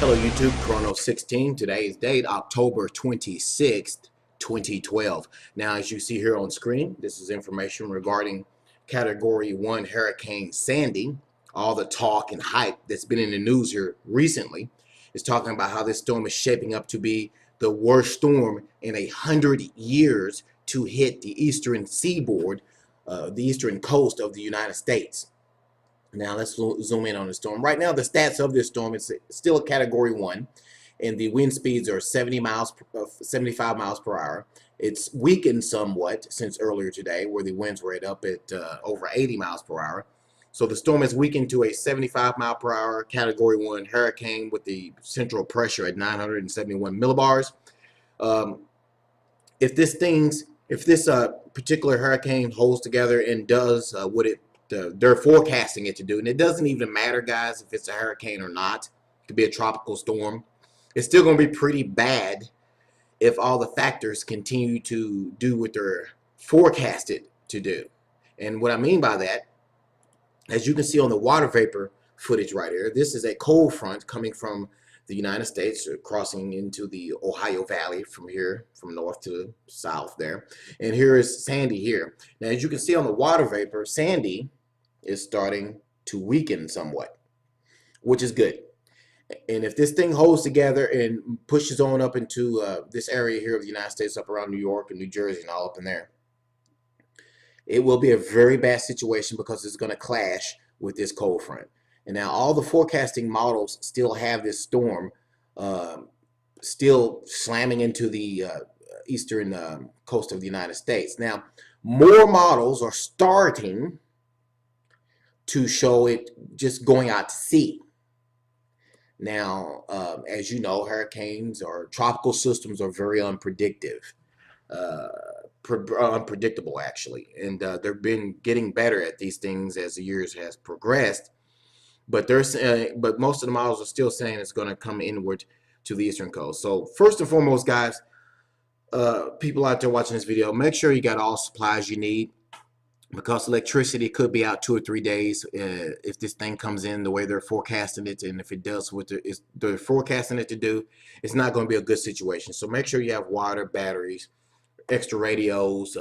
Hello YouTube, Chrono16. Today's date, October 26th, 2012. Now, as you see here on screen, this is information regarding Category 1 Hurricane Sandy. All the talk and hype that's been in the news here recently is talking about how this storm is shaping up to be the worst storm in 100 years to hit the eastern seaboard, the eastern coast of the United States. Now let's zoom in on the storm. Right now, the stats of this storm, it's still a Category 1, and the wind speeds are 75 miles per hour. It's weakened somewhat since earlier today, where the winds were up at over 80 miles per hour. So the storm has weakened to a 75 mile per hour Category 1 hurricane with the central pressure at 971 millibars. If this particular hurricane holds together and does what they're forecasting it to do, and it doesn't even matter, guys, if it's a hurricane or not. It could be a tropical storm. It's still going to be pretty bad if all the factors continue to do what they're forecasted to do. And what I mean by that, as you can see on the water vapor footage right here, this is a cold front coming from the United States, crossing into the Ohio Valley from here, from north to south there. And here is Sandy here. Now, as you can see on the water vapor, Sandy is starting to weaken somewhat, which is good. And if this thing holds together and pushes on up into this area here of the United States, up around New York and New Jersey and all up in there, it will be a very bad situation because it's going to clash with this cold front. And now all the forecasting models still have this storm still slamming into the eastern coast of the United States. Now, more models are starting to show it just going out to sea. Now, as you know, hurricanes or tropical systems are very unpredictable actually, and they've been getting better at these things as the years has progressed. But but most of the models are still saying it's going to come inward to the eastern coast. So first and foremost, guys, people out there watching this video, make sure you got all supplies you need, because electricity could be out 2 or 3 days if this thing comes in the way they're forecasting it. And if it does what they're forecasting it to do, it's not going to be a good situation. So make sure you have water, batteries, extra radios,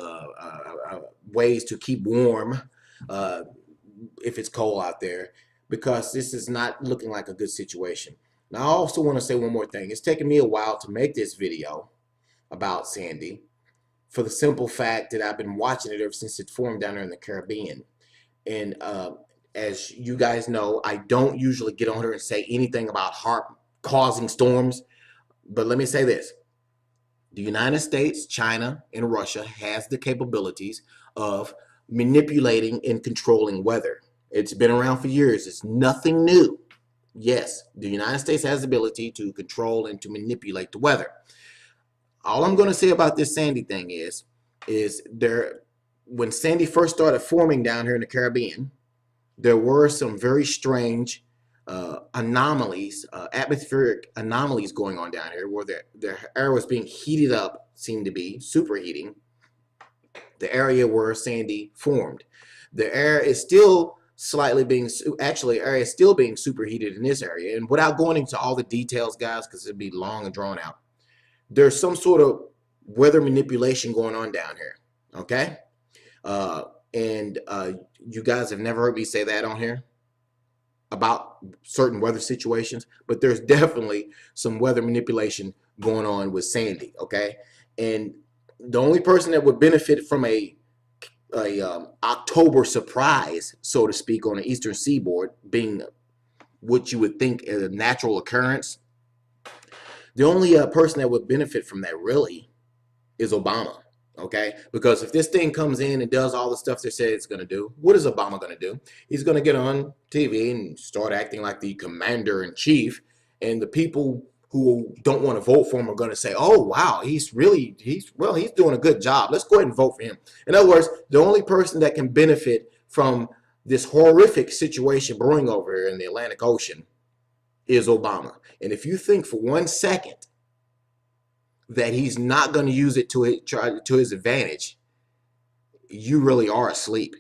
ways to keep warm if it's cold out there, because this is not looking like a good situation. Now, I also want to say one more thing. It's taken me a while to make this video about Sandy, for the simple fact that I've been watching it ever since it formed down there in the Caribbean. And as you guys know, I don't usually get on here and say anything about causing storms. But let me say this. The United States, China, and Russia has the capabilities of manipulating and controlling weather. It's been around for years. It's nothing new. Yes, the United States has the ability to control and to manipulate the weather. All I'm going to say about this Sandy thing is when Sandy first started forming down here in the Caribbean, there were some very strange anomalies, atmospheric anomalies going on down here, where the air was being heated up, seemed to be superheating the area where Sandy formed. The air is still air is still being superheated in this area. And without going into all the details, guys, because it'd be long and drawn out, there's some sort of weather manipulation going on down here, okay? You guys have never heard me say that on here about certain weather situations, but there's definitely some weather manipulation going on with Sandy, okay? And the only person that would benefit from a October surprise, so to speak, on the eastern seaboard, being what you would think is a natural occurrence, the only person that would benefit from that really is Obama, okay? Because if this thing comes in and does all the stuff they say it's going to do, what is Obama going to do? He's going to get on TV and start acting like the commander-in-chief, and the people who don't want to vote for him are going to say, oh, wow, he's doing a good job. Let's go ahead and vote for him. In other words, the only person that can benefit from this horrific situation brewing over here in the Atlantic Ocean is Obama. And if you think for 1 second that he's not going to use it to his advantage, you really are asleep.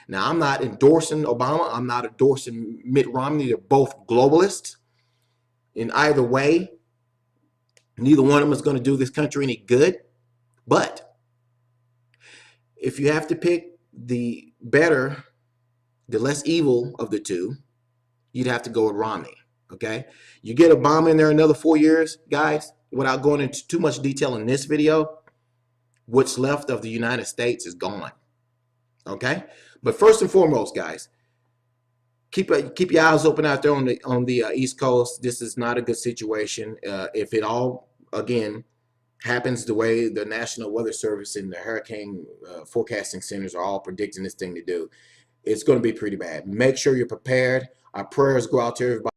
Now, I'm not endorsing Obama. I'm not endorsing Mitt Romney. They're both globalists. In either way, neither one of them is going to do this country any good. But if you have to pick the better, the less evil of the two, you'd have to go with Romney. Okay, you get Obama in there another 4 years, guys. Without going into too much detail in this video, what's left of the United States is gone. Okay, but first and foremost, guys, keep your eyes open out there on the East Coast. This is not a good situation. If it all again happens the way the National Weather Service and the hurricane forecasting centers are all predicting this thing to do, it's going to be pretty bad. Make sure you're prepared. Our prayers go out to everybody.